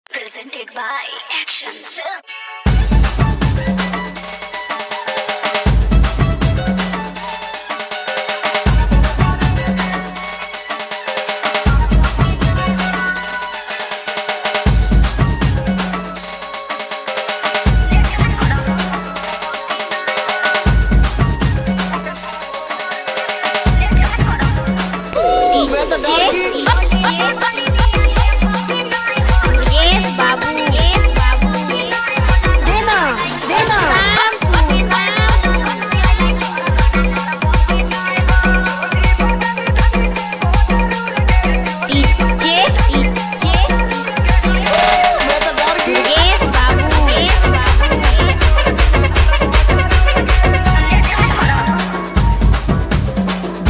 Presented by Action Film.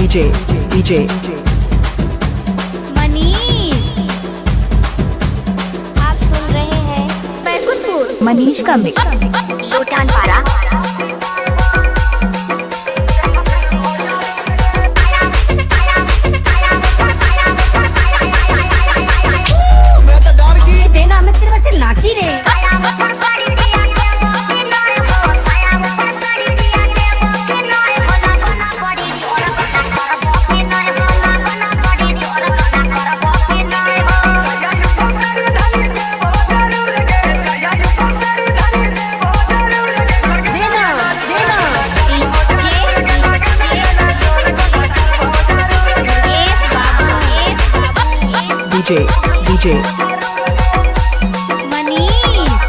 DJ Manish, आप सुन रहे हैं बैकुंठपुर मनीष का मिक्स लोटान पारा देना मैं तेरे बच्चे नाची रे DJ मनीष,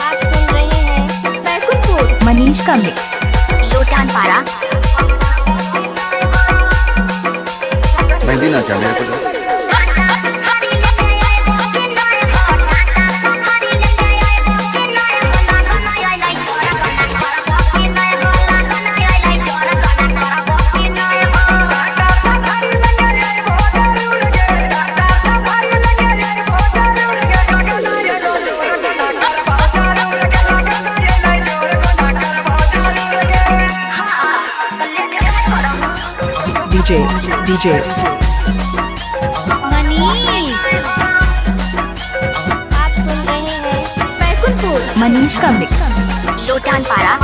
आप सुन रहे हैं बैकुंठपुर मनीष का मिक्स लोटान पारा मेहंदी नाचा मेरे को तो। DJ मनीष, आप सुन रहे हैं बैकुंठपुर मनीष का मिक्स लोटान पारा